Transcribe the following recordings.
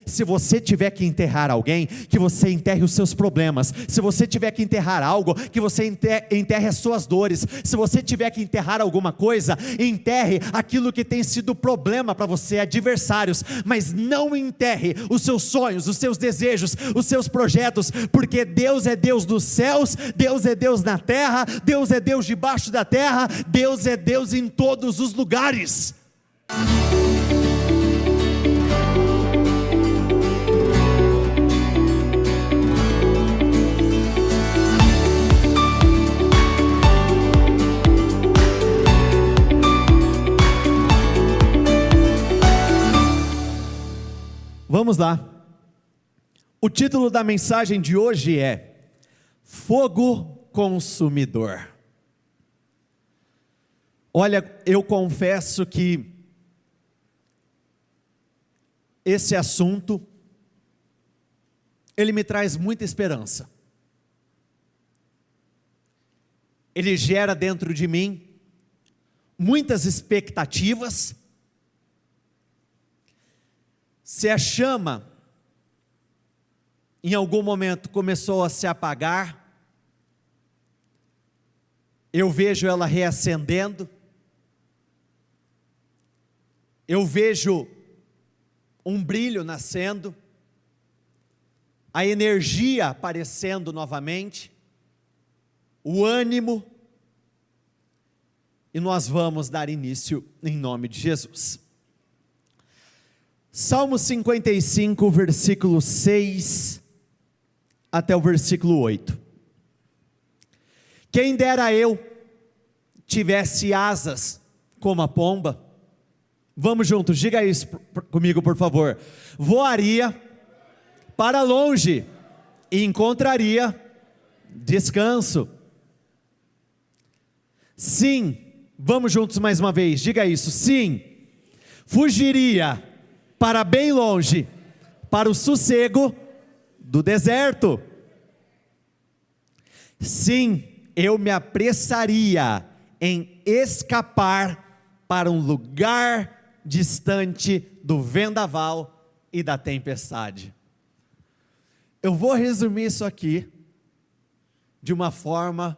se você tiver que enterrar alguém, que você enterre os seus problemas. Se você tiver que enterrar algo, que você enterre as suas dores. Se você tiver que enterrar alguma coisa, enterre aquilo que tem sido problema para você, adversários, mas não enterre os seus sonhos, os seus desejos, os seus projetos, porque Deus é Deus dos céus, Deus é Deus na terra, Deus é Deus debaixo da terra, Deus é Deus em todos os lugares. Vamos lá. O título da mensagem de hoje é Fogo Consumidor. Olha, eu confesso que esse assunto, ele me traz muita esperança. Ele gera dentro de mim muitas expectativas. Se a chama, em algum momento, começou a se apagar, eu vejo ela reacendendo, eu vejo um brilho nascendo, a energia aparecendo novamente, o ânimo, e nós vamos dar início em nome de Jesus. Salmo 55, versículo 6 até o versículo 8. Quem dera eu tivesse asas como a pomba. Vamos juntos, diga isso comigo, por favor. Voaria para longe e encontraria descanso. Sim, vamos juntos mais uma vez, diga isso. Sim, fugiria para bem longe, para o sossego do deserto. Sim, eu me apressaria em escapar para um lugar distante do vendaval e da tempestade. Eu vou resumir isso aqui de uma forma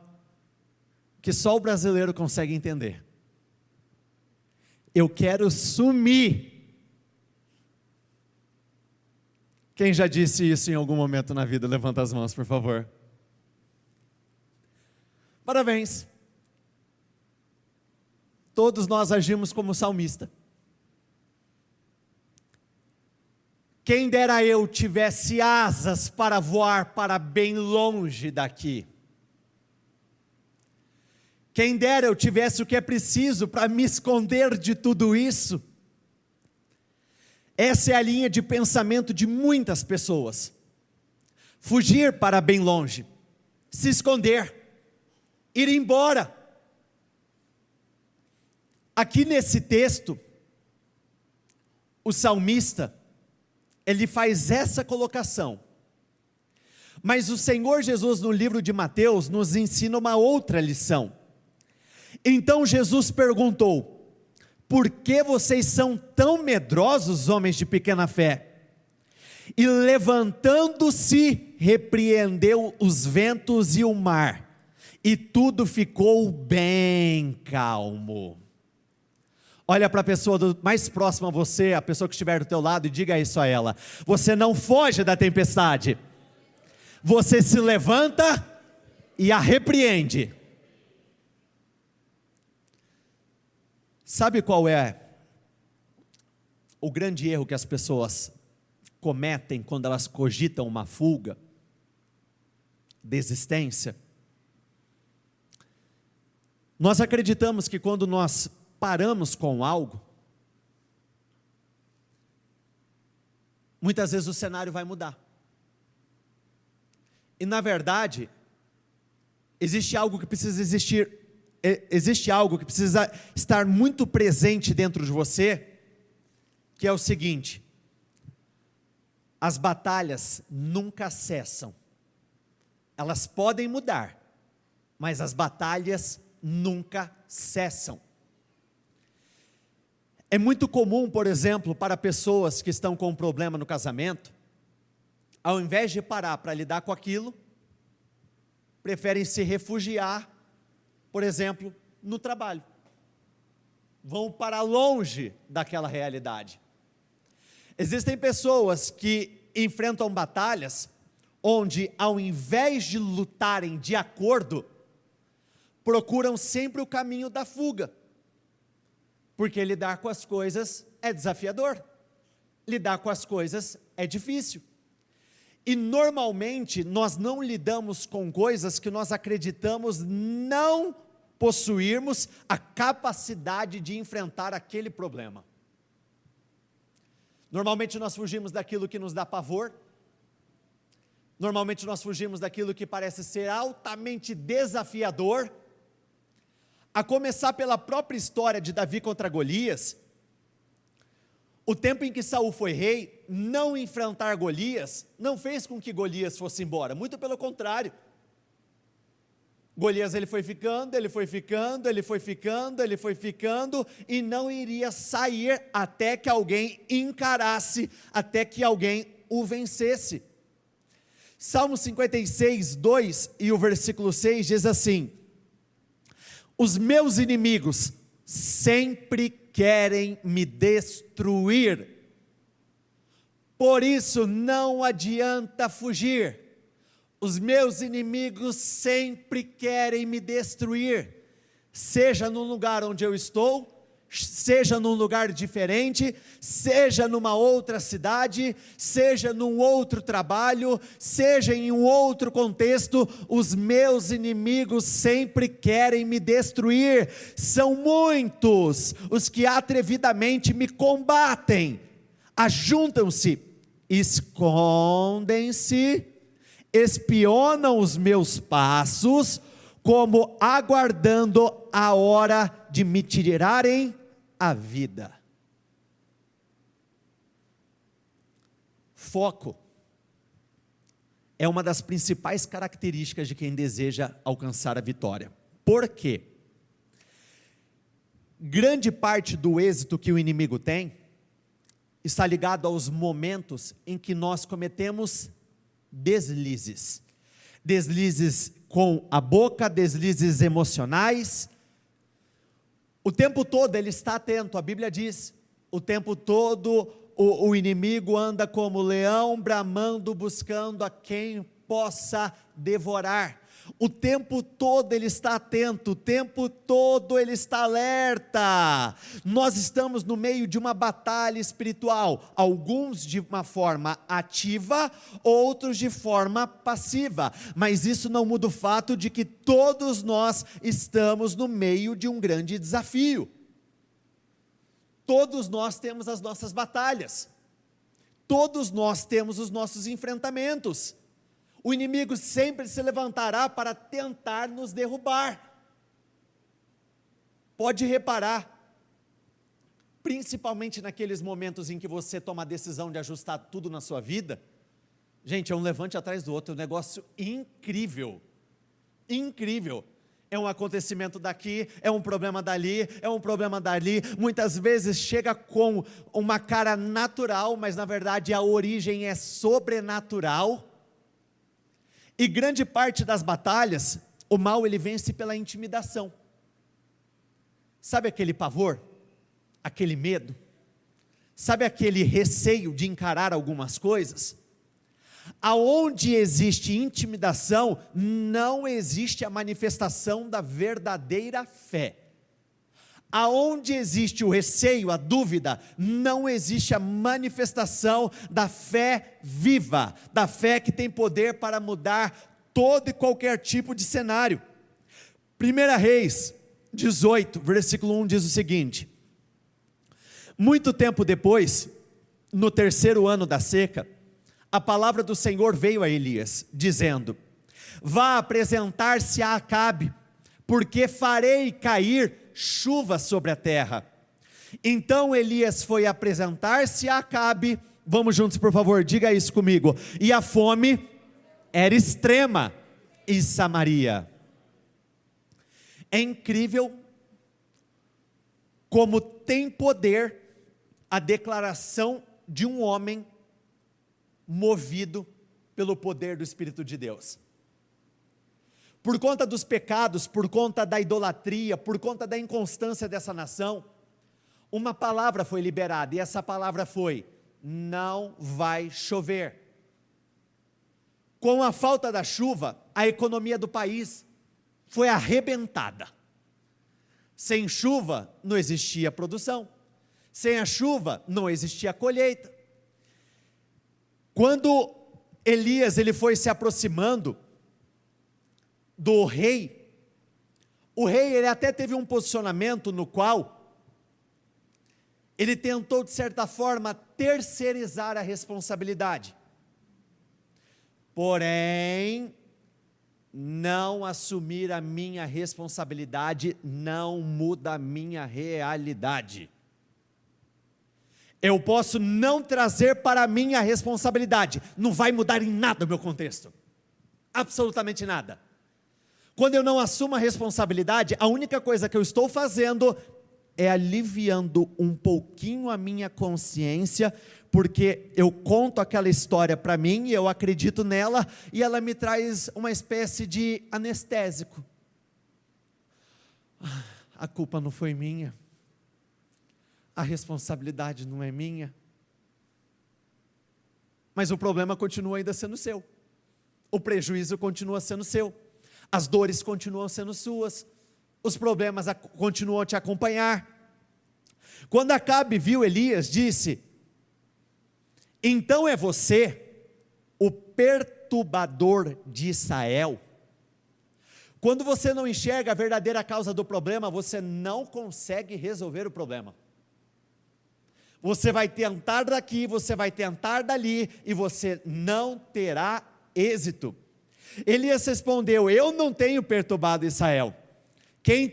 que só o brasileiro consegue entender. Eu quero sumir. Quem já disse isso em algum momento na vida? Levanta as mãos, por favor. Parabéns. Todos nós agimos como salmista. Quem dera eu tivesse asas para voar para bem longe daqui. Quem dera eu tivesse o que é preciso para me esconder de tudo isso. Essa é a linha de pensamento de muitas pessoas. Fugir para bem longe, se esconder, ir embora. Aqui nesse texto, o salmista, ele faz essa colocação. Mas o Senhor Jesus, no livro de Mateus, nos ensina uma outra lição. Então Jesus perguntou: por que vocês são tão medrosos, homens de pequena fé? E levantando-se, repreendeu os ventos e o mar, e tudo ficou bem calmo. Olha para a pessoa mais próxima a você, a pessoa que estiver do teu lado, e diga isso a ela: você não foge da tempestade, você se levanta e a repreende. Sabe qual é o grande erro que as pessoas cometem quando elas cogitam uma fuga, desistência? Nós acreditamos que quando nós paramos com algo, muitas vezes o cenário vai mudar. E na verdade, existe algo que precisa estar muito presente dentro de você, que é o seguinte: as batalhas nunca cessam. Elas podem mudar, mas as batalhas nunca cessam. É muito comum, por exemplo, para pessoas que estão com um problema no casamento, ao invés de parar para lidar com aquilo, preferem se refugiar, por exemplo, no trabalho. Vão para longe daquela realidade. Existem pessoas que enfrentam batalhas onde, ao invés de lutarem de acordo, procuram sempre o caminho da fuga, porque lidar com as coisas é desafiador, lidar com as coisas é difícil, e normalmente nós não lidamos com coisas que nós acreditamos não possuirmos a capacidade de enfrentar aquele problema. Normalmente nós fugimos daquilo que nos dá pavor, normalmente nós fugimos daquilo que parece ser altamente desafiador, a começar pela própria história de Davi contra Golias. O tempo em que Saul foi rei, não enfrentar Golias, não fez com que Golias fosse embora, muito pelo contrário. Golias ele foi ficando, e não iria sair até que alguém encarasse, até que alguém o vencesse. Salmo 56, 2 e o versículo 6 diz assim: os meus inimigos sempre querem me destruir, por isso não adianta fugir. Os meus inimigos sempre querem me destruir, seja no lugar onde eu estou, seja num lugar diferente, seja numa outra cidade, seja num outro trabalho, seja em um outro contexto, os meus inimigos sempre querem me destruir. São muitos os que atrevidamente me combatem, ajuntam-se, escondem-se, espionam os meus passos, como aguardando a hora de me tirarem a vida. Foco é uma das principais características de quem deseja alcançar a vitória. Por quê? Grande parte do êxito que o inimigo tem está ligado aos momentos em que nós cometemos deslizes. Deslizes com a boca, deslizes emocionais. O tempo todo ele está atento, a Bíblia diz, o tempo todo o inimigo anda como leão bramando, buscando a quem possa devorar. O tempo todo ele está atento, o tempo todo ele está alerta. Nós estamos no meio de uma batalha espiritual, alguns de uma forma ativa, outros de forma passiva, mas isso não muda o fato de que todos nós estamos no meio de um grande desafio. Todos nós temos as nossas batalhas, todos nós temos os nossos enfrentamentos. O inimigo sempre se levantará para tentar nos derrubar. Pode reparar, principalmente naqueles momentos em que você toma a decisão de ajustar tudo na sua vida. Gente, é um levante atrás do outro, um negócio incrível, incrível. É um acontecimento daqui, é um problema dali, muitas vezes chega com uma cara natural, mas na verdade a origem é sobrenatural. E grande parte das batalhas, o mal ele vence pela intimidação. Sabe aquele pavor? Aquele medo? Sabe aquele receio de encarar algumas coisas? Aonde existe intimidação, não existe a manifestação da verdadeira fé. Aonde existe o receio, a dúvida, não existe a manifestação da fé viva, da fé que tem poder para mudar todo e qualquer tipo de cenário. 1 Reis 18, versículo 1 diz o seguinte: muito tempo depois, no 3º ano da seca, a palavra do Senhor veio a Elias, dizendo: vá apresentar-se a Acabe, porque farei cair chuva sobre a terra. Então Elias foi apresentar-se a Acabe. Vamos juntos, por favor, diga isso comigo. E a fome era extrema em Samaria. É incrível como tem poder a declaração de um homem movido pelo poder do Espírito de Deus. Por conta dos pecados, por conta da idolatria, por conta da inconstância dessa nação, uma palavra foi liberada, e essa palavra foi: não vai chover. Com a falta da chuva, a economia do país foi arrebentada. Sem chuva, não existia produção. Sem a chuva, não existia colheita. Quando Elias ele foi se aproximando do rei, o rei ele até teve um posicionamento no qual ele tentou, de certa forma, terceirizar a responsabilidade. Porém, não assumir a minha responsabilidade não muda a minha realidade. Eu posso não trazer para mim a responsabilidade, não vai mudar em nada o meu contexto, absolutamente nada. Quando eu não assumo a responsabilidade, a única coisa que eu estou fazendo é aliviando um pouquinho a minha consciência, porque eu conto aquela história para mim, eu acredito nela, e ela me traz uma espécie de anestésico. A culpa não foi minha, a responsabilidade não é minha, mas o problema continua ainda sendo seu, o prejuízo continua sendo seu, as dores continuam sendo suas, os problemas continuam a te acompanhar. Quando Acabe viu Elias, disse: então é você o perturbador de Israel. Quando você não enxerga a verdadeira causa do problema, você não consegue resolver o problema. Você vai tentar daqui, você vai tentar dali, e você não terá êxito. Elias respondeu: eu não tenho perturbado Israel. Quem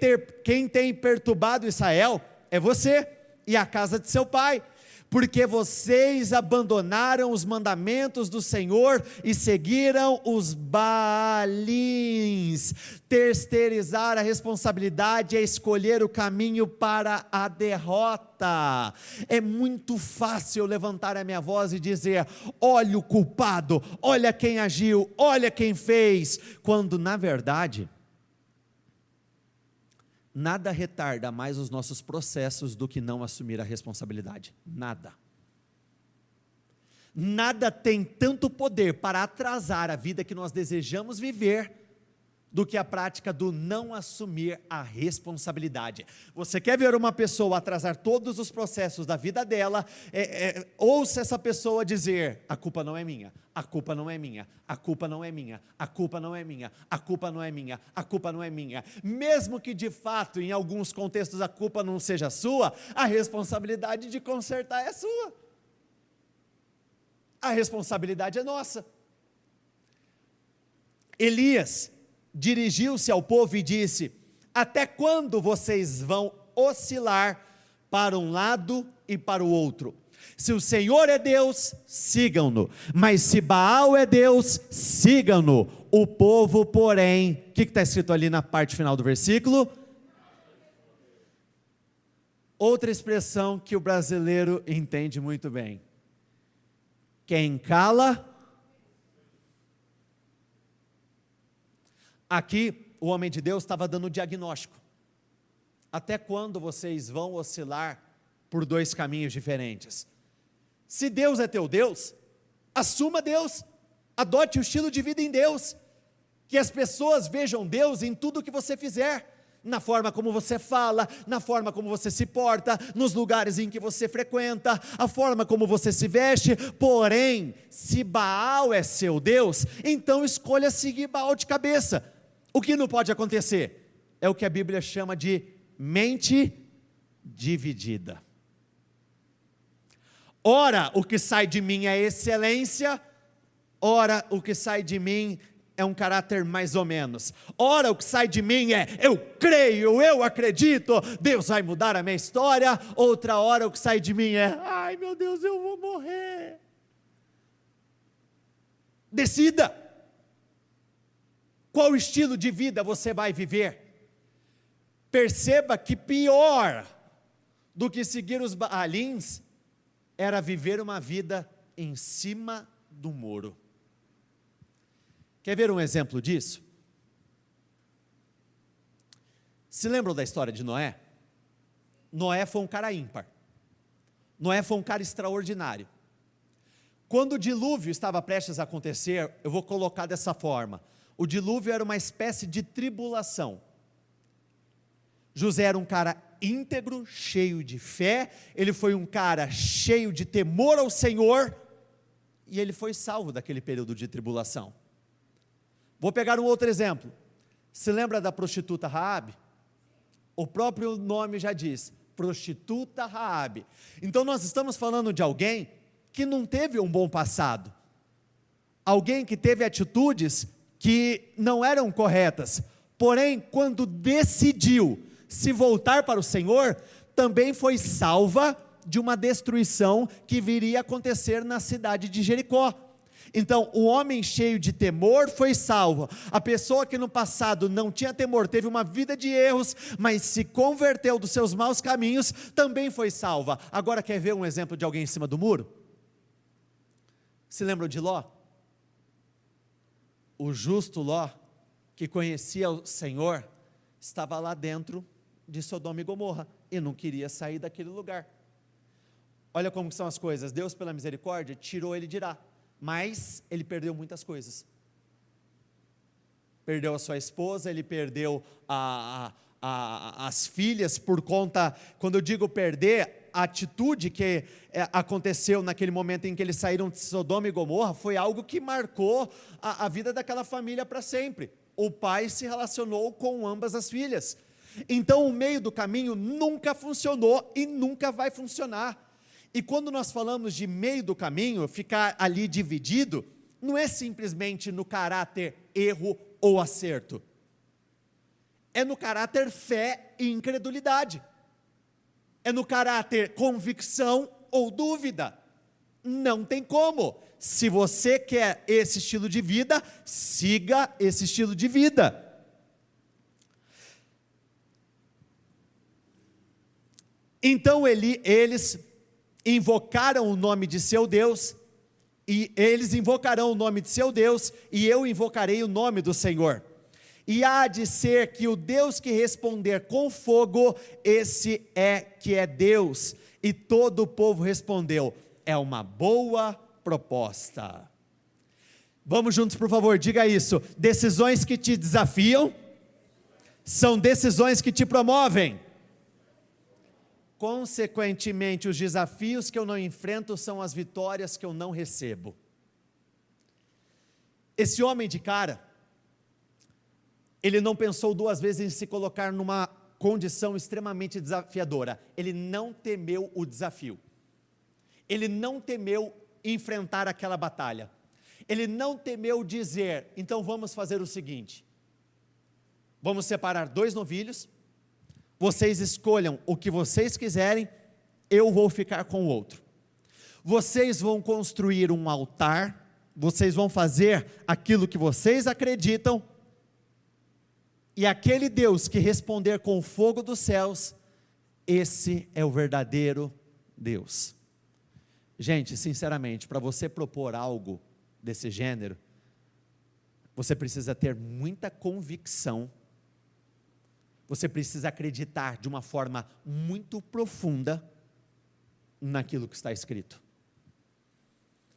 tem perturbado Israel é você e a casa de seu pai, porque vocês abandonaram os mandamentos do Senhor e seguiram os Baalins. Terceirizar a responsabilidade é escolher o caminho para a derrota. É muito fácil levantar a minha voz e dizer: olha o culpado, olha quem agiu, olha quem fez, quando na verdade nada retarda mais os nossos processos do que não assumir a responsabilidade. Nada. Nada tem tanto poder para atrasar a vida que nós desejamos viver do que a prática do não assumir a responsabilidade. Você quer ver uma pessoa atrasar todos os processos da vida dela, ouça essa pessoa dizer: a culpa não é minha, a culpa não é minha, a culpa não é minha, a culpa não é minha, a culpa não é minha, a culpa não é minha. Mesmo que de fato em alguns contextos a culpa não seja sua, a responsabilidade de consertar é sua. A responsabilidade é nossa. Elias dirigiu-se ao povo e disse: até quando vocês vão oscilar para um lado e para o outro? Se o Senhor é Deus, sigam-no, mas se Baal é Deus, sigam-no. O povo, porém, o que está escrito ali na parte final do versículo? Outra expressão que o brasileiro entende muito bem: quem cala. Aqui, o homem de Deus estava dando o diagnóstico. Até quando vocês vão oscilar por dois caminhos diferentes? Se Deus é teu Deus, assuma Deus, adote o estilo de vida em Deus, que as pessoas vejam Deus em tudo que você fizer, na forma como você fala, na forma como você se porta, nos lugares em que você frequenta, a forma como você se veste. Porém, se Baal é seu Deus, então escolha seguir Baal de cabeça. O que não pode acontecer? É o que a Bíblia chama de mente dividida. Ora, o que sai de mim é excelência, ora, o que sai de mim é um caráter mais ou menos. Ora, o que sai de mim é: eu creio, eu acredito, Deus vai mudar a minha história. Outra hora, o que sai de mim é: ai meu Deus, eu vou morrer. Decida. Qual estilo de vida você vai viver? Perceba que pior do que seguir os Baalins era viver uma vida em cima do muro. Quer ver um exemplo disso? Se lembram da história de Noé? Noé foi um cara ímpar. Noé foi um cara extraordinário. Quando o dilúvio estava prestes a acontecer, eu vou colocar dessa forma: o dilúvio era uma espécie de tribulação. José era um cara íntegro, cheio de fé, ele foi um cara cheio de temor ao Senhor, e ele foi salvo daquele período de tribulação. Vou pegar um outro exemplo. Se lembra da prostituta Raabe? O próprio nome já diz, prostituta Raabe. Então nós estamos falando de alguém que não teve um bom passado, alguém que teve atitudes que não eram corretas, porém quando decidiu se voltar para o Senhor, também foi salva de uma destruição que viria a acontecer na cidade de Jericó. Então, o homem cheio de temor foi salvo. A pessoa que no passado não tinha temor, teve uma vida de erros, mas se converteu dos seus maus caminhos, também foi salva. Agora quer ver um exemplo de alguém em cima do muro? Se lembram de Ló? O justo Ló, que conhecia o Senhor, estava lá dentro de Sodoma e Gomorra, e não queria sair daquele lugar. Olha como são as coisas. Deus, pela misericórdia, tirou ele de lá, mas ele perdeu muitas coisas. Perdeu a sua esposa, ele perdeu as filhas, por conta, quando eu digo perder, a atitude que aconteceu naquele momento em que eles saíram de Sodoma e Gomorra, foi algo que marcou a vida daquela família para sempre. O pai se relacionou com ambas as filhas. Então o meio do caminho nunca funcionou e nunca vai funcionar. E quando nós falamos de meio do caminho, ficar ali dividido, não é simplesmente no caráter erro ou acerto, é no caráter fé e incredulidade, é no caráter convicção ou dúvida. Não tem como. Se você quer esse estilo de vida, siga esse estilo de vida. Então eles invocaram o nome de seu Deus, e eles invocarão o nome de seu Deus, e eu invocarei o nome do Senhor. E há de ser que o Deus que responder com fogo, esse é que é Deus. E todo o povo respondeu: é uma boa proposta. Vamos juntos, por favor, diga isso. Decisões que te desafiam são decisões que te promovem. Consequentemente, os desafios que eu não enfrento são as vitórias que eu não recebo. Esse homem de cara, ele não pensou duas vezes em se colocar numa condição extremamente desafiadora. Ele não temeu o desafio. Ele não temeu enfrentar aquela batalha. Ele não temeu dizer: então vamos fazer o seguinte, vamos separar 2 novilhos, vocês escolham o que vocês quiserem, eu vou ficar com o outro. Vocês vão construir um altar, vocês vão fazer aquilo que vocês acreditam, e aquele Deus que responder com o fogo dos céus, esse é o verdadeiro Deus. Gente, sinceramente, para você propor algo desse gênero, você precisa ter muita convicção, você precisa acreditar de uma forma muito profunda naquilo que está escrito.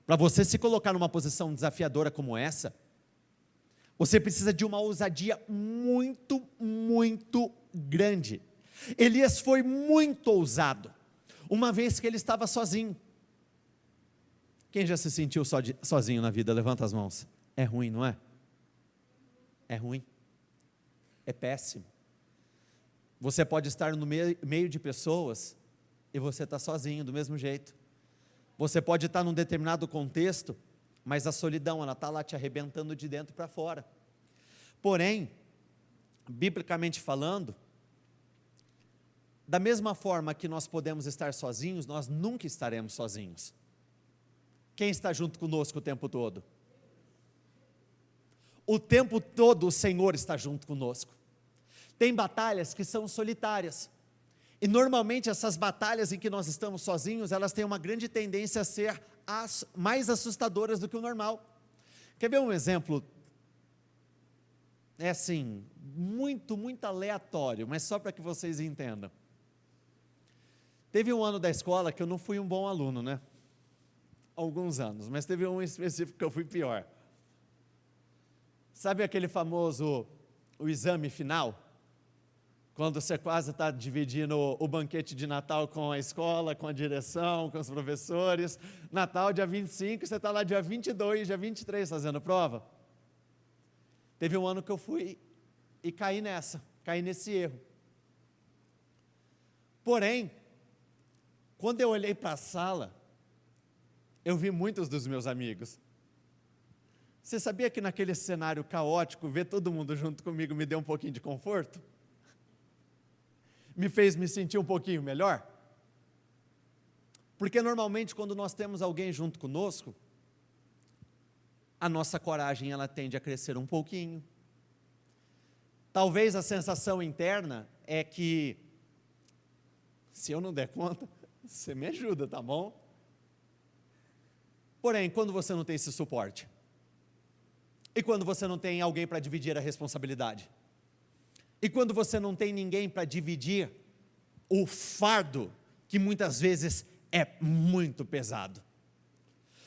Para você se colocar numa posição desafiadora como essa, você precisa de uma ousadia muito, muito grande. Elias foi muito ousado, uma vez que ele estava sozinho. Quem já se sentiu sozinho na vida? Levanta as mãos. É ruim, não é? É ruim. É péssimo. Você pode estar no meio de pessoas e você está sozinho do mesmo jeito. Você pode estar num determinado contexto, mas a solidão, ela está lá te arrebentando de dentro para fora. Porém, biblicamente falando, da mesma forma que nós podemos estar sozinhos, nós nunca estaremos sozinhos. Quem está junto conosco o tempo todo? O tempo todo o Senhor está junto conosco. Tem batalhas que são solitárias, E normalmente essas batalhas em que nós estamos sozinhos, elas têm uma grande tendência a ser mais assustadoras do que o normal. Quer ver um exemplo? É assim, muito aleatório, mas só para que vocês entendam. Teve um ano da escola que eu não fui um bom aluno, né? Alguns anos, mas teve um específico que eu fui pior. Sabe aquele famoso, o exame final? Quando você quase está dividindo o banquete de Natal com a escola, com a direção, com os professores. Natal, dia 25, você está lá dia 22, dia 23 fazendo prova. Teve um ano que eu fui e caí nesse erro. Porém, quando eu olhei para a sala, eu vi muitos dos meus amigos. Você sabia que naquele cenário caótico, ver todo mundo junto comigo me deu um pouquinho de conforto? Me fez me sentir um pouquinho melhor? Porque normalmente quando nós temos alguém junto conosco, a nossa coragem ela tende a crescer um pouquinho. Talvez a sensação interna é que, se eu não der conta, você me ajuda, tá bom? Porém, quando você não tem esse suporte, e quando você não tem alguém para dividir a responsabilidade, e quando você não tem ninguém para dividir o fardo, que muitas vezes é muito pesado.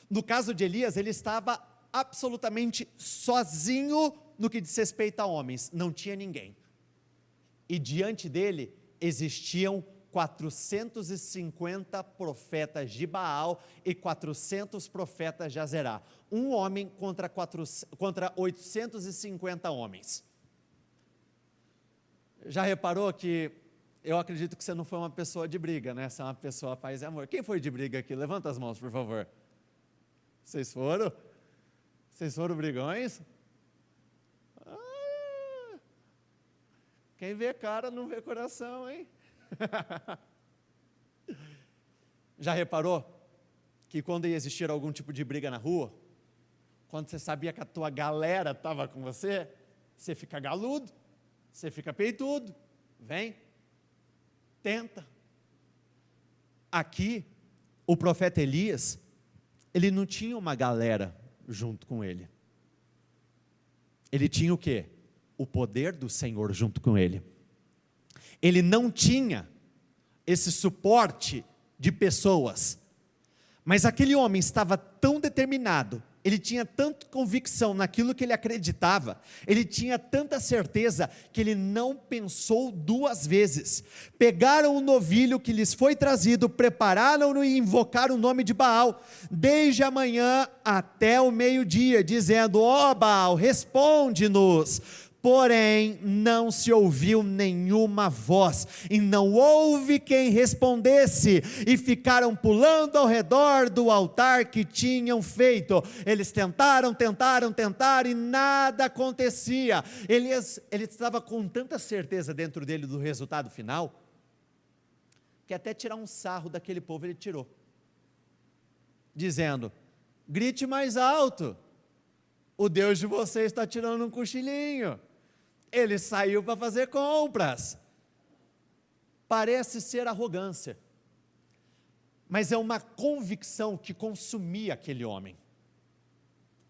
No caso de Elias, ele estava absolutamente sozinho no que diz respeito a homens, não tinha ninguém. E diante dele existiam 450 profetas de Baal e 400 profetas de Azerá. Um homem contra 850 homens. Já reparou que eu acredito que você não foi uma pessoa de briga, né? Você é uma pessoa paz e amor. Quem foi de briga aqui? Levanta as mãos, por favor. Vocês foram? Vocês foram brigões? Quem vê cara não vê coração, hein? Já reparou que quando ia existir algum tipo de briga na rua, quando você sabia que a tua galera estava com você, você fica galudo, você fica peitudo, vem, tenta. Aqui, o profeta Elias, ele não tinha uma galera junto com ele. Ele tinha o quê? O poder do Senhor junto com ele. Ele não tinha esse suporte de pessoas, mas aquele homem estava tão determinado, ele tinha tanta convicção naquilo que ele acreditava, ele tinha tanta certeza, que ele não pensou duas vezes. Pegaram o novilho que lhes foi trazido, prepararam-no e invocaram o nome de Baal, desde a manhã até o meio-dia, dizendo: ó Baal, responde-nos. Porém, não se ouviu nenhuma voz, e não houve quem respondesse, e ficaram pulando ao redor do altar que tinham feito. Eles tentaram, e nada acontecia. Ele estava com tanta certeza dentro dele do resultado final, que até tirar um sarro daquele povo ele tirou, dizendo: grite mais alto, o Deus de vocês está tirando um cochilinho. Ele saiu para fazer compras. Parece ser arrogância, mas é uma convicção que consumia aquele homem.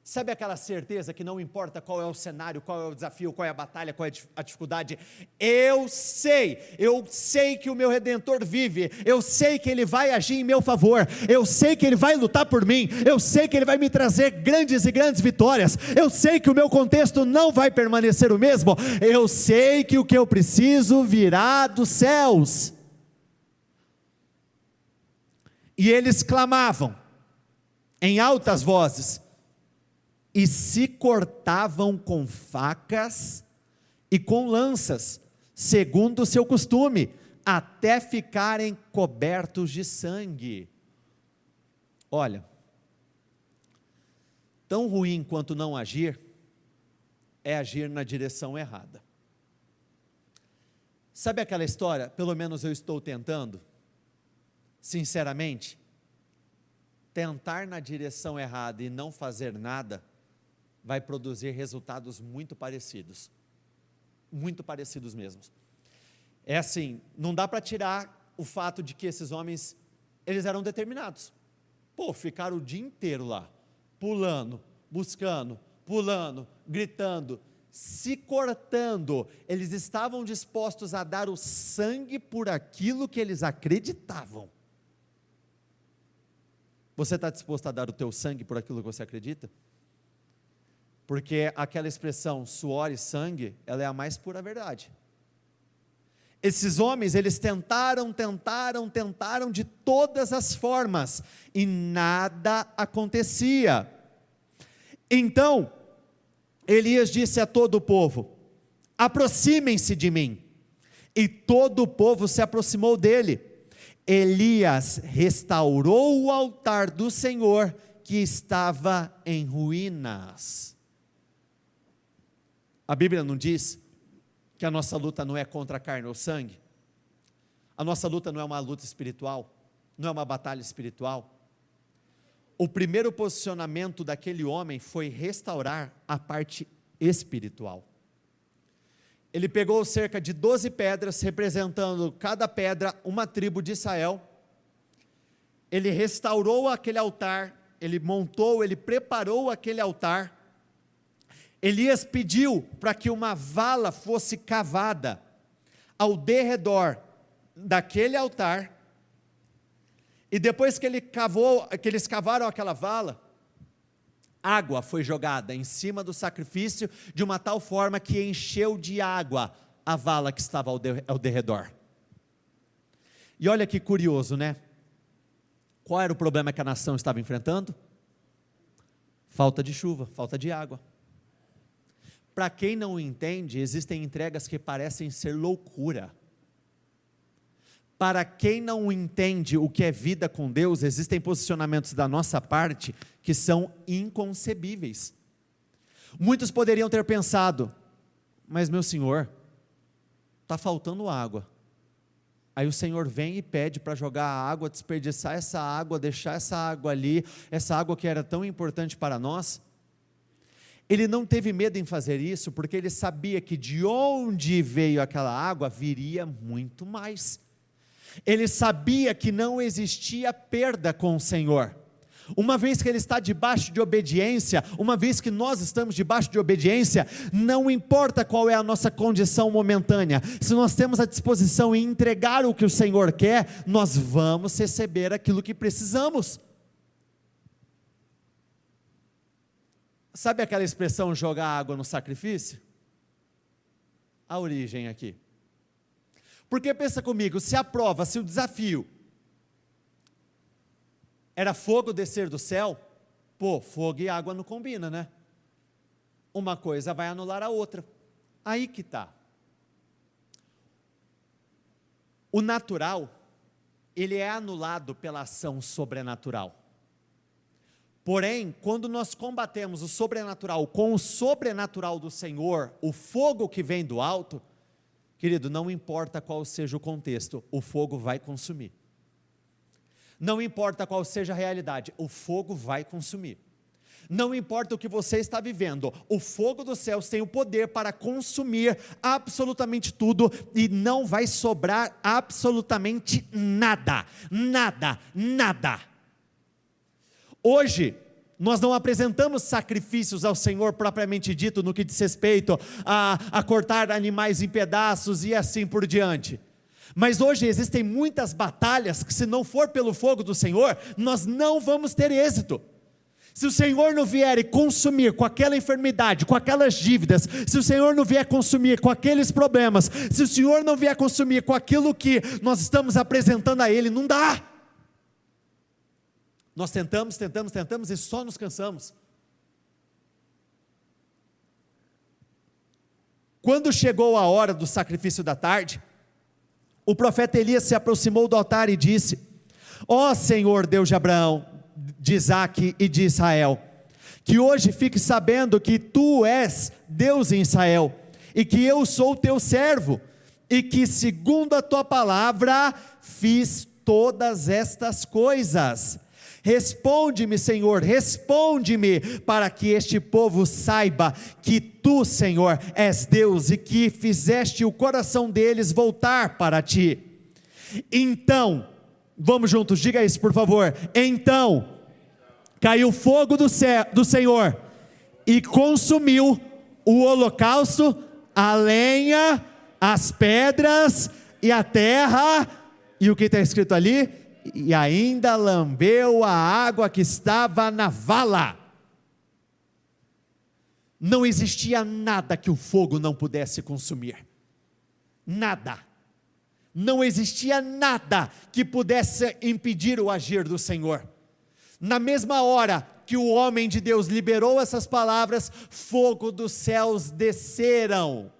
Sabe aquela certeza que não importa qual é o cenário, qual é o desafio, qual é a batalha, qual é a dificuldade, eu sei que o meu Redentor vive, eu sei que Ele vai agir em meu favor, eu sei que Ele vai lutar por mim, eu sei que Ele vai me trazer grandes e grandes vitórias, eu sei que o meu contexto não vai permanecer o mesmo, eu sei que o que eu preciso virá dos céus. E eles clamavam em altas vozes, e se cortavam com facas e com lanças, segundo o seu costume, até ficarem cobertos de sangue. Olha, tão ruim quanto não agir, é agir na direção errada. Sabe aquela história, pelo menos eu estou tentando, sinceramente, tentar na direção errada e não fazer nada, vai produzir resultados muito parecidos mesmo. É assim, não dá para tirar o fato de que esses homens, eles eram determinados. Pô, ficaram o dia inteiro lá, pulando, buscando, pulando, gritando, se cortando. Eles estavam dispostos a dar o sangue por aquilo que eles acreditavam. Você está disposto a dar o teu sangue por aquilo que você acredita? Porque aquela expressão, suor e sangue, ela é a mais pura verdade. Esses homens, eles tentaram de todas as formas, e nada acontecia. Então, Elias disse a todo o povo: aproximem-se de mim. E todo o povo se aproximou dele. Elias restaurou o altar do Senhor, que estava em ruínas. A Bíblia não diz que a nossa luta não é contra a carne ou sangue? A nossa luta não é uma luta espiritual? Não é uma batalha espiritual? O primeiro posicionamento daquele homem foi restaurar a parte espiritual. Ele pegou cerca de 12 pedras, representando cada pedra uma tribo de Israel. Ele restaurou aquele altar, ele montou, ele preparou aquele altar. Elias pediu para que uma vala fosse cavada ao derredor daquele altar, e depois que eles cavaram aquela vala, água foi jogada em cima do sacrifício, de uma tal forma que encheu de água a vala que estava ao derredor. E olha que curioso, né? Qual era o problema que a nação estava enfrentando? Falta de chuva, falta de água. Para quem não entende, existem entregas que parecem ser loucura. Para quem não entende o que é vida com Deus, existem posicionamentos da nossa parte que são inconcebíveis. Muitos poderiam ter pensado: mas meu Senhor, está faltando água. Aí o Senhor vem e pede para jogar a água, desperdiçar essa água, deixar essa água ali, essa água que era tão importante para nós. Ele não teve medo em fazer isso, porque ele sabia que de onde veio aquela água, viria muito mais. Ele sabia que não existia perda com o Senhor. Uma vez que ele está debaixo de obediência, uma vez que nós estamos debaixo de obediência, não importa qual é a nossa condição momentânea, se nós temos a disposição em entregar o que o Senhor quer, nós vamos receber aquilo que precisamos. Sabe aquela expressão, jogar água no sacrifício? A origem aqui. Porque pensa comigo, se a prova, se o desafio era fogo descer do céu, pô, fogo e água não combina, né? Uma coisa vai anular a outra. Aí que está. O natural, ele é anulado pela ação sobrenatural. Porém, quando nós combatemos o sobrenatural com o sobrenatural do Senhor, o fogo que vem do alto, querido, não importa qual seja o contexto, o fogo vai consumir. Não importa qual seja a realidade, o fogo vai consumir. Não importa o que você está vivendo, o fogo dos céus tem o poder para consumir absolutamente tudo, e não vai sobrar absolutamente nada, nada, nada. Hoje, nós não apresentamos sacrifícios ao Senhor propriamente dito, no que diz respeito a cortar animais em pedaços e assim por diante. Mas hoje existem muitas batalhas que, se não for pelo fogo do Senhor, nós não vamos ter êxito. Se o Senhor não vier e consumir com aquela enfermidade, com aquelas dívidas, se o Senhor não vier consumir com aqueles problemas, se o Senhor não vier consumir com aquilo que nós estamos apresentando a Ele, não dá. Nós tentamos e só nos cansamos. Quando chegou a hora do sacrifício da tarde, o profeta Elias se aproximou do altar e disse: ó Senhor Deus de Abraão, de Isaque e de Israel, que hoje fique sabendo que Tu és Deus em Israel, e que eu sou teu servo, e que segundo a Tua palavra fiz todas estas coisas. Responde-me, Senhor, responde-me, para que este povo saiba que Tu, Senhor, és Deus, e que fizeste o coração deles voltar para Ti. Então, vamos juntos, diga isso por favor. Então, caiu fogo do céu, do Senhor, e consumiu o holocausto, a lenha, as pedras e a terra, e o que está escrito ali? E ainda lambeu a água que estava na vala. Não existia nada que o fogo não pudesse consumir, nada, não existia nada que pudesse impedir o agir do Senhor. Na mesma hora que o homem de Deus liberou essas palavras, fogo dos céus desceram.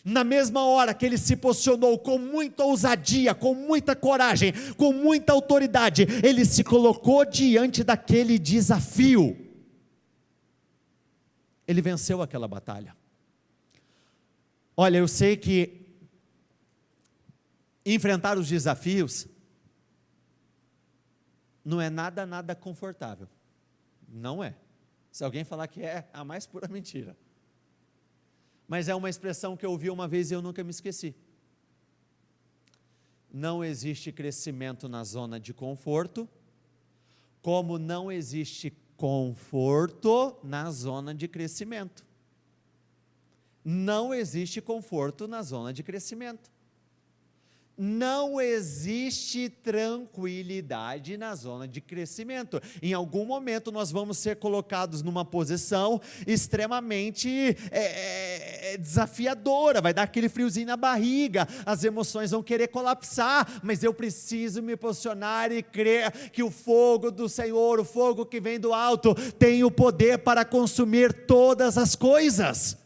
Na mesma hora que ele se posicionou com muita ousadia, com muita coragem, com muita autoridade, ele se colocou diante daquele desafio. Ele venceu aquela batalha. Olha, eu sei que enfrentar os desafios não é nada confortável. Não é. Se alguém falar que é, a mais pura mentira. Mas é uma expressão que eu ouvi uma vez e eu nunca me esqueci. Não existe crescimento na zona de conforto, como não existe conforto na zona de crescimento. Não existe conforto na zona de crescimento. Não existe tranquilidade na zona de crescimento. Em algum momento nós vamos ser colocados numa posição extremamente desafiadora, vai dar aquele friozinho na barriga, as emoções vão querer colapsar, mas eu preciso me posicionar e crer que o fogo do Senhor, o fogo que vem do alto, tem o poder para consumir todas as coisas.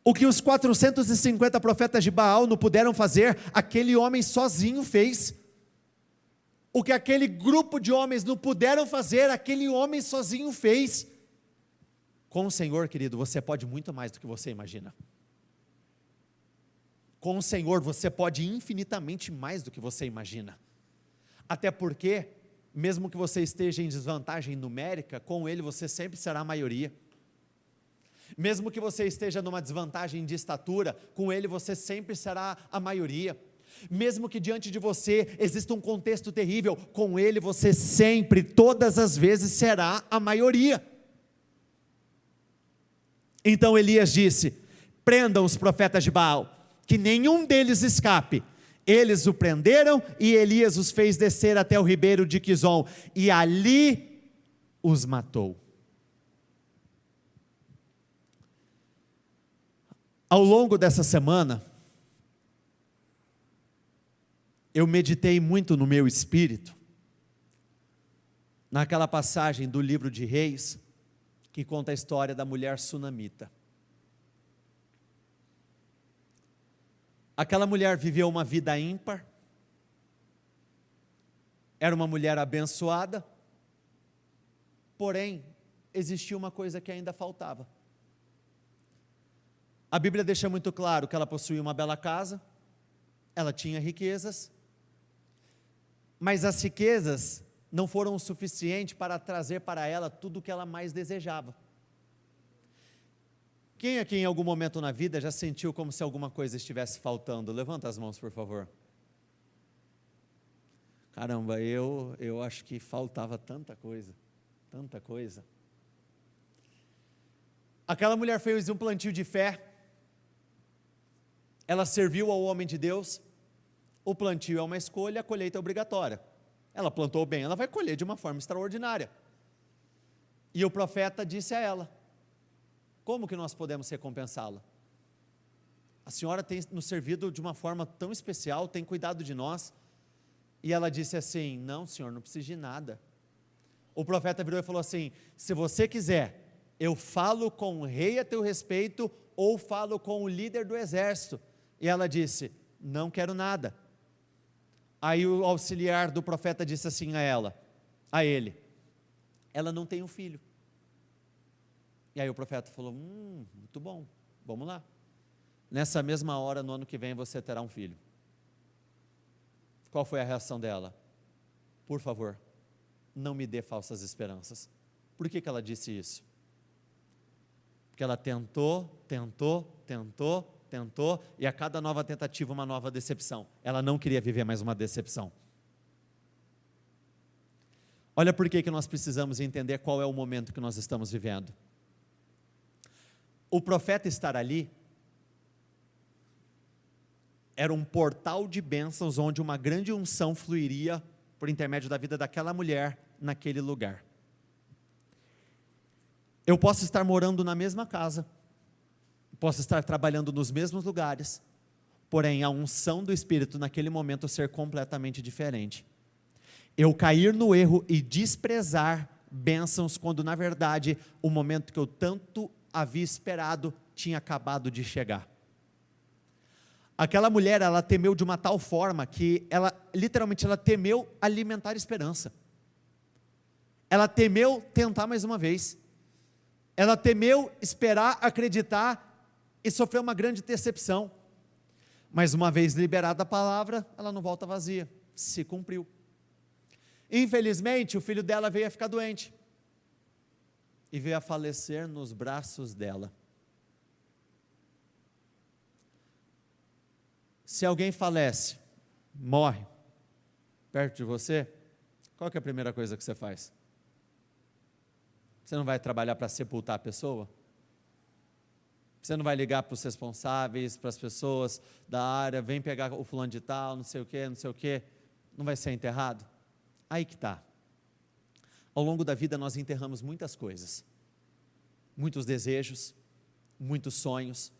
O que os 450 profetas de Baal não puderam fazer, aquele homem sozinho fez. O que aquele grupo de homens não puderam fazer, aquele homem sozinho fez. Com o Senhor, querido, você pode muito mais do que você imagina. Com o Senhor, você pode infinitamente mais do que você imagina. Até porque, mesmo que você esteja em desvantagem numérica, com Ele você sempre será a maioria. Mesmo que você esteja numa desvantagem de estatura, com Ele você sempre será a maioria. Mesmo que diante de você exista um contexto terrível, com Ele você sempre, todas as vezes, será a maioria. Então Elias disse: prendam os profetas de Baal, que nenhum deles escape. Eles o prenderam e Elias os fez descer até o ribeiro de Quizon, e ali os matou. Ao longo dessa semana, eu meditei muito no meu espírito, naquela passagem do livro de Reis, que conta a história da mulher sunamita. Aquela mulher viveu uma vida ímpar, era uma mulher abençoada, porém, existia uma coisa que ainda faltava. A Bíblia deixa muito claro que ela possuía uma bela casa, ela tinha riquezas, mas as riquezas não foram o suficiente para trazer para ela tudo o que ela mais desejava. Quem aqui em algum momento na vida já sentiu como se alguma coisa estivesse faltando? Levanta as mãos, por favor. Caramba, eu acho que faltava tanta coisa, tanta coisa. Aquela mulher fez um plantio de fé, ela serviu ao homem de Deus. O plantio é uma escolha, a colheita é obrigatória. Ela plantou bem, ela vai colher de uma forma extraordinária. E o profeta disse a ela: como que nós podemos recompensá-la? A senhora tem nos servido de uma forma tão especial, tem cuidado de nós. E ela disse assim: não, senhor, não precisa de nada. O profeta virou e falou assim: se você quiser, eu falo com o rei a teu respeito, ou falo com o líder do exército. E ela disse: não quero nada. Aí o auxiliar do profeta disse assim a ele: ela não tem um filho. E aí o profeta falou: muito bom, vamos lá. Nessa mesma hora, no ano que vem, você terá um filho. Qual foi a reação dela? Por favor, não me dê falsas esperanças. Por que ela disse isso? Porque ela tentou, tentou, e a cada nova tentativa uma nova decepção. Ela não queria viver mais uma decepção. Olha por que nós precisamos entender qual é o momento que nós estamos vivendo. O profeta estar ali era um portal de bênçãos onde uma grande unção fluiria por intermédio da vida daquela mulher naquele lugar. Eu posso estar morando na mesma casa, posso estar trabalhando nos mesmos lugares, porém a unção do Espírito naquele momento ser completamente diferente. Eu cair no erro e desprezar bênçãos, quando na verdade o momento que eu tanto havia esperado tinha acabado de chegar. Aquela mulher, ela temeu de uma tal forma que ela temeu alimentar esperança. Ela temeu tentar mais uma vez. Ela temeu esperar, acreditar e sofreu uma grande decepção. Mas uma vez liberada a palavra, ela não volta vazia, se cumpriu. Infelizmente, o filho dela veio a ficar doente e veio a falecer nos braços dela. Se alguém falece, morre perto de você, qual que é a primeira coisa que você faz? Você não vai trabalhar para sepultar a pessoa? Você não vai ligar para os responsáveis, para as pessoas da área, vem pegar o fulano de tal, não sei o quê, não vai ser enterrado? Aí que está. Ao longo da vida nós enterramos muitas coisas, muitos desejos, muitos sonhos.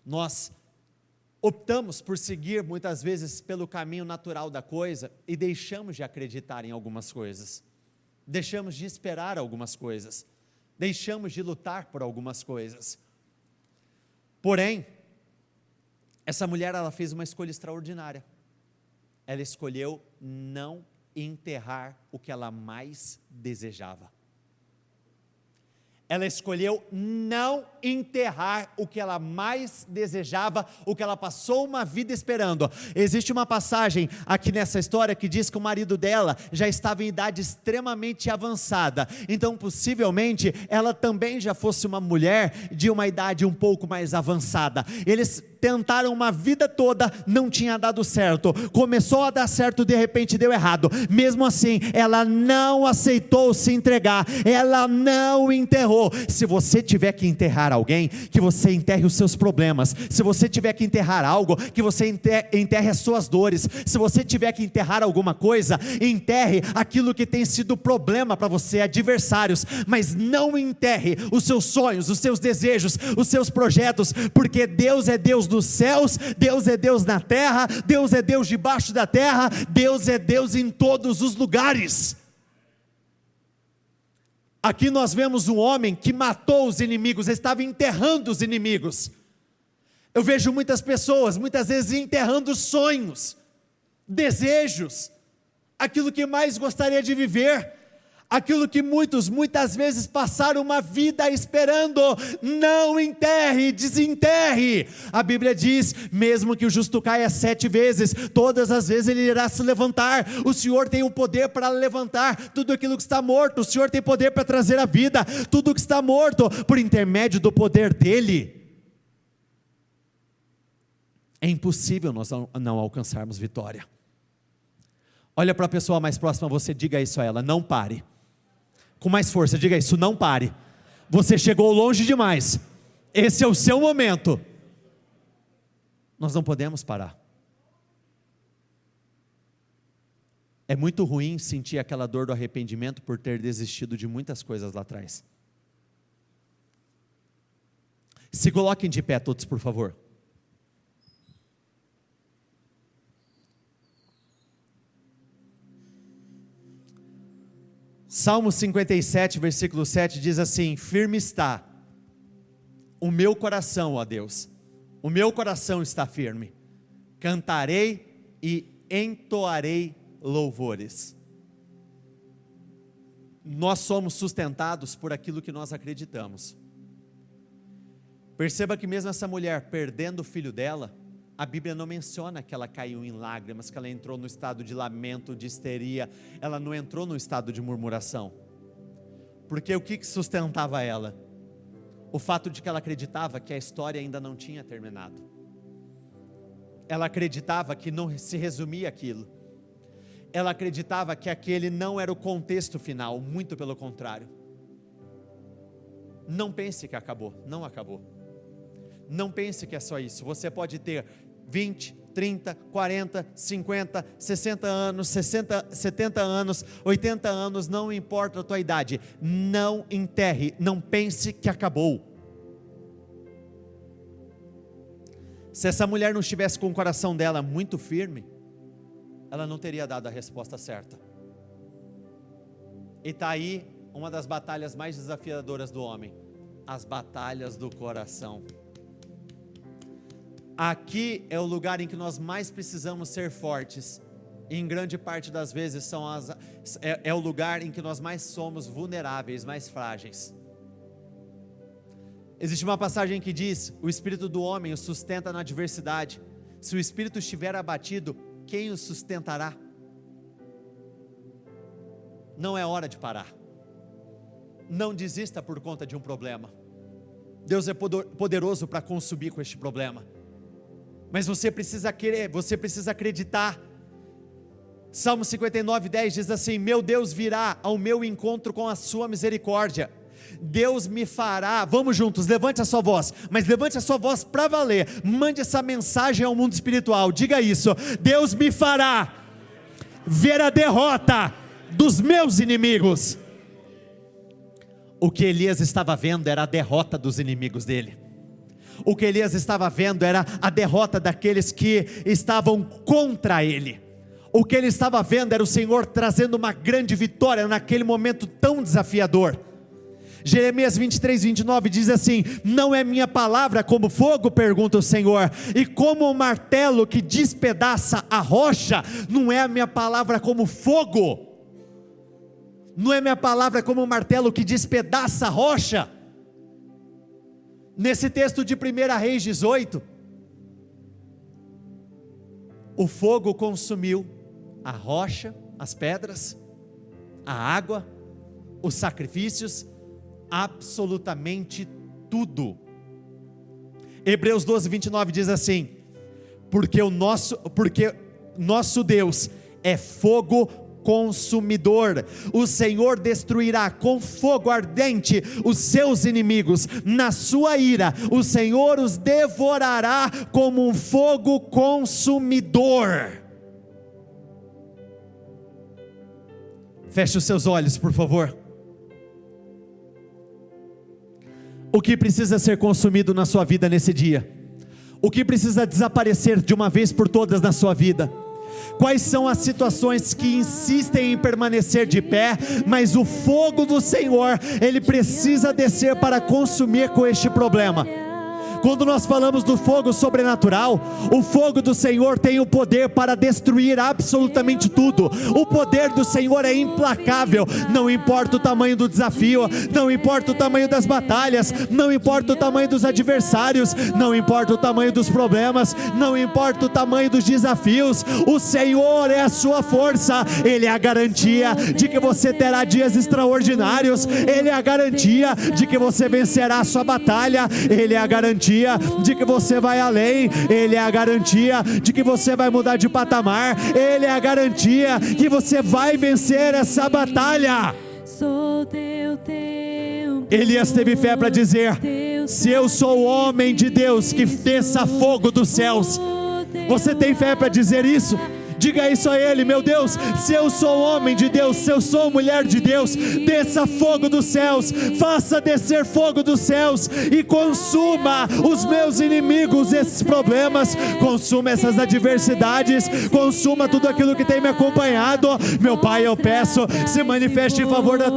Nós optamos por seguir muitas vezes pelo caminho natural da coisa e deixamos de acreditar em algumas coisas, deixamos de esperar algumas coisas, deixamos de lutar por algumas coisas. Porém, essa mulher, ela fez uma escolha extraordinária. Ela escolheu não enterrar o que ela mais desejava. Ela escolheu não enterrar o que ela mais desejava, o que ela passou uma vida esperando. Existe uma passagem aqui nessa história que diz que o marido dela já estava em idade extremamente avançada, então possivelmente ela também já fosse uma mulher de uma idade um pouco mais avançada. Eles tentaram uma vida toda, não tinha dado certo, começou a dar certo, de repente deu errado. Mesmo assim, ela não aceitou se entregar, ela não enterrou. Se você tiver que enterrar alguém, que você enterre os seus problemas. Se você tiver que enterrar algo, que você enterre as suas dores. Se você tiver que enterrar alguma coisa, enterre aquilo que tem sido problema para você, adversários, mas não enterre os seus sonhos, os seus desejos, os seus projetos, porque Deus é Deus dos céus, Deus é Deus na terra, Deus é Deus debaixo da terra, Deus é Deus em todos os lugares. Aqui nós vemos um homem que matou os inimigos, estava enterrando os inimigos. Eu vejo muitas pessoas, muitas vezes enterrando sonhos, desejos, aquilo que mais gostaria de viver, aquilo que muitas vezes passaram uma vida esperando. Não enterre, desenterre. A Bíblia diz, mesmo que o justo caia 7 vezes, todas as vezes ele irá se levantar. O Senhor tem o poder para levantar tudo aquilo que está morto. O Senhor tem poder para trazer a vida tudo que está morto, por intermédio do poder dEle. É impossível nós não alcançarmos vitória. Olha para a pessoa mais próxima a você, diga isso a ela: não pare. Com mais força, diga isso: não pare. Você chegou longe demais. Esse é o seu momento. Nós não podemos parar. É muito ruim sentir aquela dor do arrependimento por ter desistido de muitas coisas lá atrás. Se coloquem de pé todos, por favor. Salmo 57, versículo 7 diz assim: firme está o meu coração, ó Deus, o meu coração está firme, cantarei e entoarei louvores. Nós somos sustentados por aquilo que nós acreditamos. Perceba que mesmo essa mulher perdendo o filho dela, a Bíblia não menciona que ela caiu em lágrimas, que ela entrou no estado de lamento, de histeria. Ela não entrou no estado de murmuração, porque o que sustentava ela? o fato de que ela acreditava que a história ainda não tinha terminado. Ela acreditava que não se resumia aquilo. Ela acreditava que aquele não era o contexto final, muito pelo contrário. Não pense que acabou, não acabou. Não pense que é só isso. Você pode ter 20, 30, 40, 50, 60 anos, 60, 70 anos, 80 anos, não importa a tua idade. Não enterre, não pense que acabou. Se essa mulher não estivesse com o coração dela muito firme, ela não teria dado a resposta certa. E está aí uma das batalhas mais desafiadoras do homem: as batalhas do coração. Aqui é o lugar em que nós mais precisamos ser fortes, e em grande parte das vezes é o lugar em que nós mais somos vulneráveis, mais frágeis. Existe uma passagem que diz: o espírito do homem o sustenta na adversidade. Se o espírito estiver abatido, quem o sustentará? Não é hora de parar. Não desista por conta de um problema. Deus é poderoso para consumir com este problema, mas você precisa querer, você precisa acreditar. Salmo 59:10 diz assim: meu Deus virá ao meu encontro com a sua misericórdia. Deus me fará, vamos juntos, levante a sua voz, mas levante a sua voz para valer, mande essa mensagem ao mundo espiritual, diga isso: Deus me fará ver a derrota dos meus inimigos. O que Elias estava vendo era a derrota dos inimigos dele. O que Elias estava vendo era a derrota daqueles que estavam contra ele. O que ele estava vendo era o Senhor trazendo uma grande vitória naquele momento tão desafiador. Jeremias 23:29 diz assim: não é minha palavra como fogo, pergunta o Senhor, e como o martelo que despedaça a rocha? Não é a minha palavra como fogo? Não é minha palavra como o martelo que despedaça a rocha? Nesse texto de 1 Reis 18, o fogo consumiu a rocha, as pedras, a água, os sacrifícios, absolutamente tudo. Hebreus 12:29 diz assim: porque nosso Deus é fogo consumidor. O Senhor destruirá com fogo ardente os seus inimigos. Na sua ira, o Senhor os devorará como um fogo consumidor. Feche os seus olhos, por favor. O que precisa ser consumido na sua vida nesse dia? O que precisa desaparecer de uma vez por todas na sua vida? Quais são as situações que insistem em permanecer de pé, mas o fogo do Senhor, Ele precisa descer para consumir com este problema? Quando nós falamos do fogo sobrenatural, o fogo do Senhor tem o poder para destruir absolutamente tudo. O poder do Senhor é implacável. Não importa o tamanho do desafio, não importa o tamanho das batalhas, não importa o tamanho dos adversários, não importa o tamanho dos problemas, não importa o tamanho dos desafios. O Senhor é a sua força. Ele é a garantia de que você terá dias extraordinários. Ele é a garantia de que você vencerá a sua batalha. Ele é a garantia de que você vai além. Ele é a garantia de que você vai mudar de patamar. Ele é a garantia que você vai vencer essa batalha. Elias teve fé para dizer: se eu sou o homem de Deus, que desça fogo dos céus. Você tem fé para dizer isso? Diga isso a Ele: meu Deus, se eu sou homem de Deus, se eu sou mulher de Deus, desça fogo dos céus, faça descer fogo dos céus e consuma os meus inimigos, esses problemas, consuma essas adversidades, consuma tudo aquilo que tem me acompanhado. Meu Pai, eu peço, se manifeste em favor da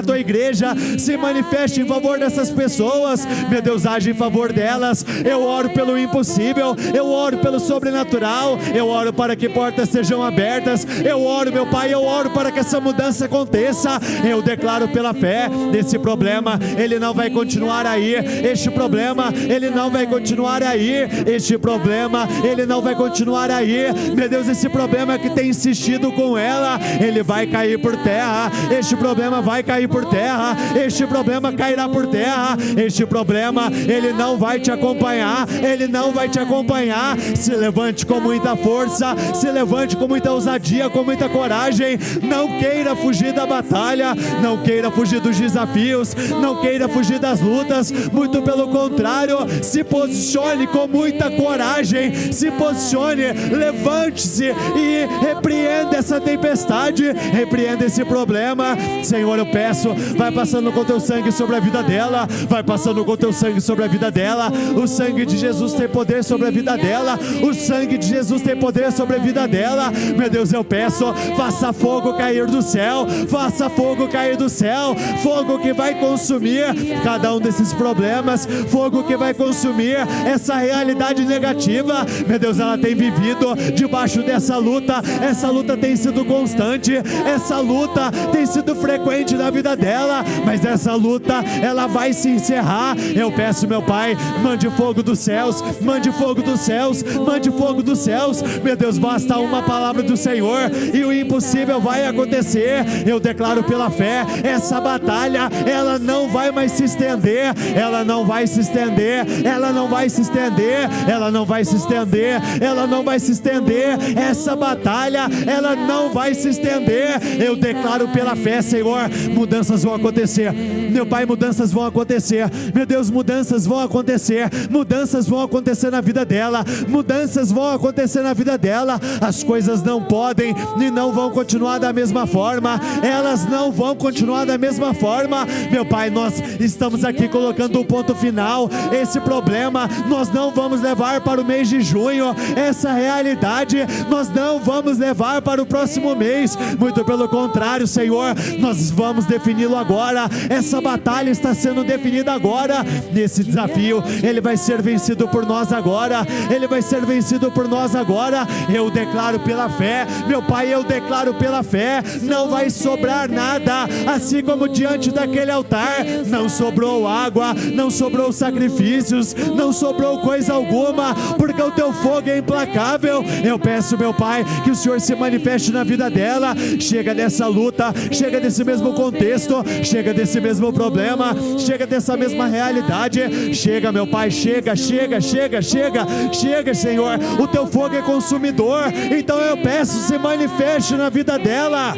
tua igreja, se manifeste em favor dessas pessoas, meu Deus, age em favor delas. Eu oro pelo impossível, eu oro pelo sobrenatural, eu oro para que portas portas sejam abertas. Eu oro, meu Pai, eu oro para que essa mudança aconteça. Eu declaro pela fé, esse problema, ele não vai continuar aí. Este problema, ele não vai continuar aí. Este problema, ele não vai continuar aí. Meu Deus, esse problema que tem insistido com ela, ele vai cair por terra. Este problema vai cair por terra. Este problema cairá por terra. Este problema, ele não vai te acompanhar. Ele não vai te acompanhar. Se levante com muita força, se levante com muita ousadia, com muita coragem. Não queira fugir da batalha, não queira fugir dos desafios, não queira fugir das lutas. Muito pelo contrário, se posicione com muita coragem. Se posicione, levante-se e repreenda essa tempestade, repreenda esse problema. Senhor, eu peço, vai passando com teu sangue sobre a vida dela, vai passando com teu sangue sobre a vida dela. O sangue de Jesus tem poder sobre a vida dela, o sangue de Jesus tem poder sobre a vida dela. Meu Deus, eu peço, faça fogo cair do céu, faça fogo cair do céu, fogo que vai consumir cada um desses problemas, fogo que vai consumir essa realidade negativa. Meu Deus, ela tem vivido debaixo dessa luta, essa luta tem sido constante, essa luta tem sido frequente na vida dela, mas essa luta, ela vai se encerrar. Eu peço, meu Pai, mande fogo dos céus, mande fogo dos céus, mande fogo dos céus. Meu Deus, basta uma palavra do Senhor e o impossível vai acontecer. Eu declaro pela fé, essa batalha, ela não vai mais se estender, ela não vai se estender, ela não vai se estender, ela não vai se estender, ela não vai se estender. Essa batalha, ela não vai se estender. Eu declaro pela fé, Senhor, mudanças vão acontecer. Meu Pai, mudanças vão acontecer. Meu Deus, mudanças vão acontecer. Mudanças vão acontecer na vida dela. Mudanças vão acontecer na vida dela. As coisas não podem e não vão continuar da mesma forma. Elas não vão continuar da mesma forma. Meu Pai, nós estamos aqui colocando um ponto final. Esse problema nós não vamos levar para o mês de junho. Essa realidade nós não vamos levar para o próximo mês. Muito pelo contrário, Senhor, nós vamos defini-lo agora. Essa batalha está sendo definida agora. Nesse desafio, ele vai ser vencido por nós agora. Ele vai ser vencido por nós agora. Eu declaro pela fé, meu Pai, eu declaro pela fé, não vai sobrar nada. Assim como diante daquele altar não sobrou água, não sobrou sacrifícios, não sobrou coisa alguma, porque o teu fogo é implacável. Eu peço, meu Pai, que o Senhor se manifeste na vida dela. Chega dessa luta, chega desse mesmo contexto, chega desse mesmo problema, chega dessa mesma realidade. Chega, meu Pai, chega, chega, chega, chega, chega, Senhor. O teu fogo é consumidor, então eu peço, se manifeste na vida dela.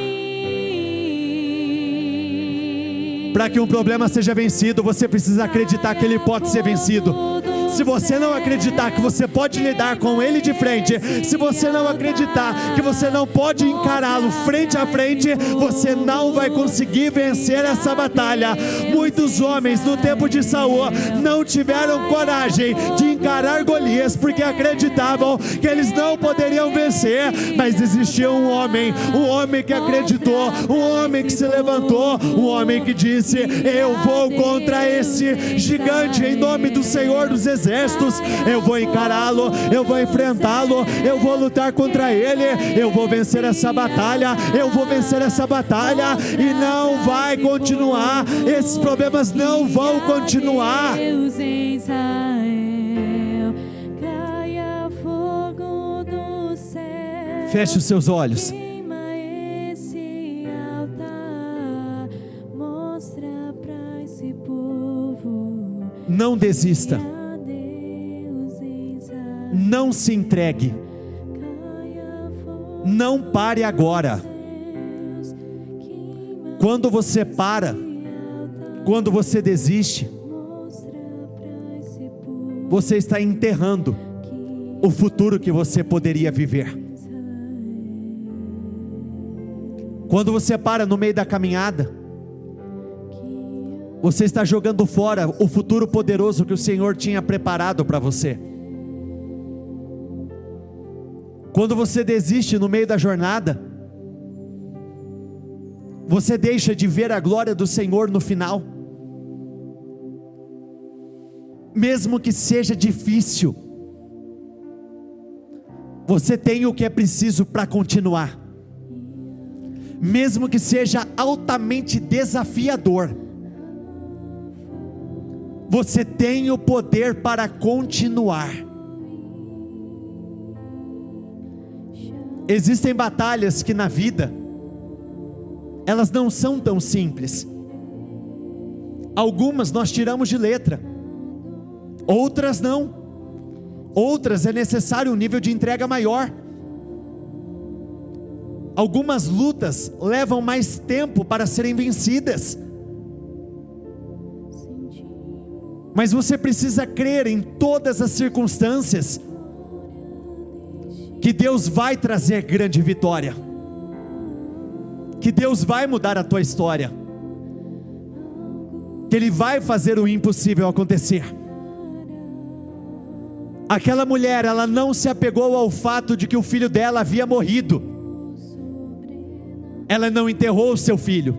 Para que um problema seja vencido, você precisa acreditar que ele pode ser vencido. Se você não acreditar que você pode lidar com ele de frente, se você não acreditar que você não pode encará-lo frente a frente, você não vai conseguir vencer essa batalha. Muitos homens no tempo de Saul não tiveram coragem de encarar Golias, porque acreditavam que eles não poderiam vencer. Mas existia um homem que acreditou, um homem que se levantou, um homem que disse: eu vou contra esse gigante em nome do Senhor dos Exércitos. Eu vou encará-lo, eu vou enfrentá-lo, eu vou lutar contra ele, eu vou vencer essa batalha, eu vou vencer essa batalha. E não vai continuar, esses problemas não vão continuar. Deus em Israel, caia fogo do céu. Feche os seus olhos. Queima esse altar, mostra pra esse povo. Não desista. Não se entregue. Não pare agora. Quando você para, quando você desiste, você está enterrando o futuro que você poderia viver. Quando você para no meio da caminhada, você está jogando fora o futuro poderoso que o Senhor tinha preparado para você. Quando você desiste no meio da jornada, você deixa de ver a glória do Senhor no final. Mesmo que seja difícil, Você tem o que é preciso para continuar, mesmo que seja altamente desafiador. Você tem o poder para continuar. Existem batalhas que na vida, elas não são tão simples. Algumas nós tiramos de letra, outras não. Outras é necessário um nível de entrega maior. Algumas lutas levam mais tempo para serem vencidas. Mas você precisa crer em todas as circunstâncias que Deus vai trazer grande vitória, que Deus vai mudar a tua história, que Ele vai fazer o impossível acontecer. Aquela mulher, ela não se apegou ao fato de que o filho dela havia morrido. Ela não enterrou o seu filho.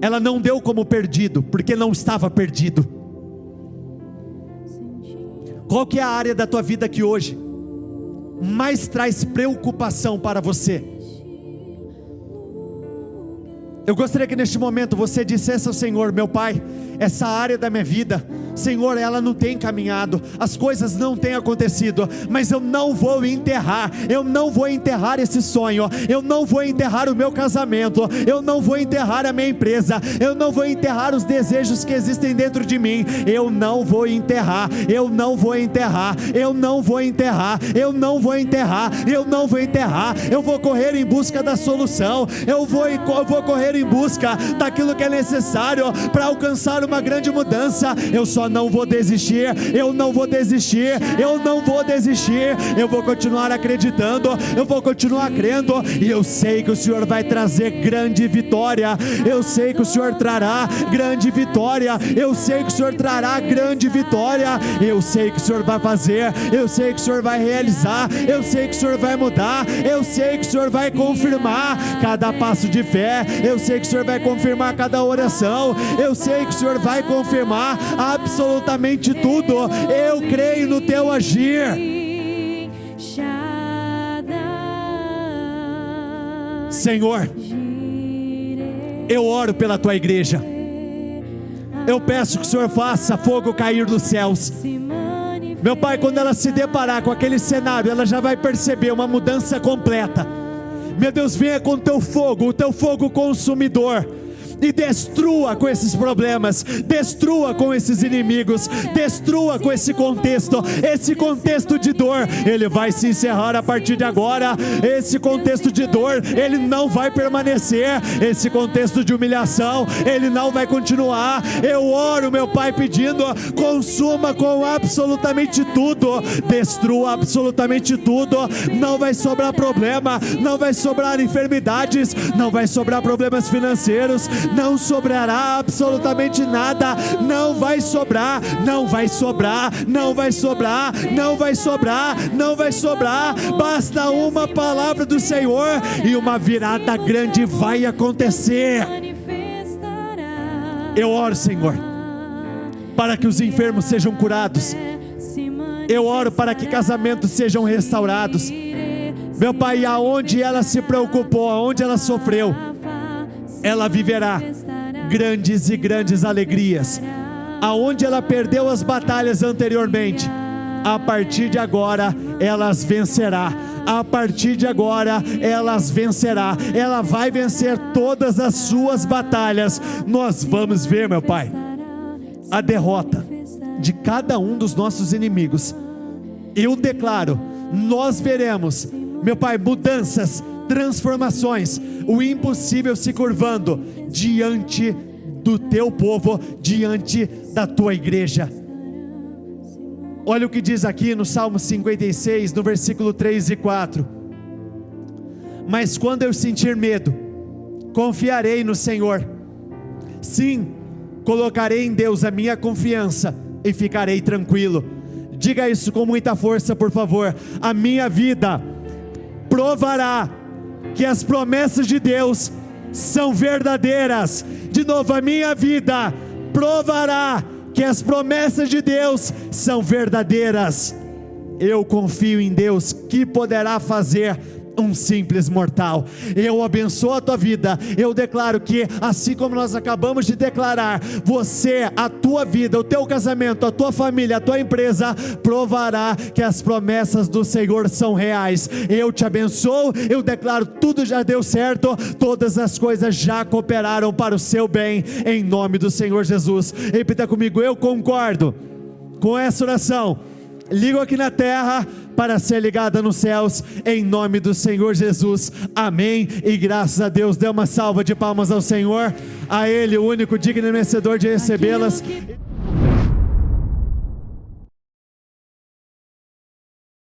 Ela não deu como perdido, porque não estava perdido. Qual que é a área da tua vida que hoje mais traz preocupação para você? Eu gostaria que neste momento você dissesse ao Senhor: meu Pai, essa área da minha vida, Senhor, ela não tem caminhado, as coisas não têm acontecido, mas eu não vou enterrar esse sonho, eu não vou enterrar o meu casamento, eu não vou enterrar a minha empresa, eu não vou enterrar os desejos que existem dentro de mim, eu não vou enterrar, eu não vou enterrar, eu não vou enterrar, eu não vou enterrar, eu não vou enterrar, eu vou correr em busca da solução, eu vou correr em busca daquilo que é necessário para alcançar uma grande mudança. Eu só não vou desistir, eu não vou desistir, eu não vou desistir, eu vou continuar acreditando, eu vou continuar crendo, e eu sei que o Senhor vai trazer grande vitória, eu sei que o Senhor trará grande vitória, eu sei que o Senhor trará grande vitória, eu sei que o Senhor vai fazer, eu sei que o Senhor vai realizar, eu sei que o Senhor vai mudar, eu sei que o Senhor vai confirmar cada passo de fé, eu sei que o Senhor vai confirmar cada oração, eu sei que o Senhor vai confirmar absolutamente tudo. Eu creio no teu agir. Senhor, eu oro pela tua igreja. Eu peço que o Senhor faça fogo cair dos céus. Meu Pai, quando ela se deparar com aquele cenário, ela já vai perceber uma mudança completa. Meu Deus, venha com o teu fogo consumidor, e destrua com esses problemas, destrua com esses inimigos, destrua com esse contexto de dor. Ele vai se encerrar a partir de agora. Esse contexto de dor, ele não vai permanecer. Esse contexto de humilhação, ele não vai continuar. Eu oro, meu Pai, pedindo: consuma com absolutamente tudo, destrua absolutamente tudo. Não vai sobrar problema, não vai sobrar enfermidades, não vai sobrar problemas financeiros, não sobrará absolutamente nada. Não vai sobrar, não vai sobrar, não vai sobrar, não vai sobrar, não vai sobrar. Basta uma palavra do Senhor e uma virada grande vai acontecer. Eu oro, Senhor, para que os enfermos sejam curados. Eu oro para que casamentos sejam restaurados. Meu Pai, aonde ela se preocupou, aonde ela sofreu, ela viverá grandes e grandes alegrias. Aonde ela perdeu as batalhas anteriormente, a partir de agora elas vencerá. A partir de agora elas vencerá. Ela vai vencer todas as suas batalhas. Nós vamos ver, meu Pai, a derrota de cada um dos nossos inimigos. Eu declaro, nós veremos, meu Pai, mudanças, transformações, o impossível se curvando diante do teu povo, diante da tua igreja. Olha o que diz aqui no Salmo 56, no versículo 3 e 4. Mas quando eu sentir medo, confiarei no Senhor. Sim, colocarei em Deus a minha confiança e ficarei tranquilo. Diga isso com muita força, por favor. A minha vida provará que as promessas de Deus são verdadeiras. De novo, a minha vida provará que as promessas de Deus são verdadeiras. Eu confio em Deus que poderá fazer um simples mortal. Eu abençoo a tua vida. Eu declaro que, assim como nós acabamos de declarar, você, a tua vida, o teu casamento, a tua família, a tua empresa provará que as promessas do Senhor são reais. Eu te abençoo. Eu declaro, tudo já deu certo, todas as coisas já cooperaram para o seu bem, em nome do Senhor Jesus. Repita comigo: eu concordo com essa oração. Ligo aqui na terra para ser ligada nos céus, em nome do Senhor Jesus, amém, e graças a Deus. Dê uma salva de palmas ao Senhor, a Ele, o único digno e merecedor de recebê-las.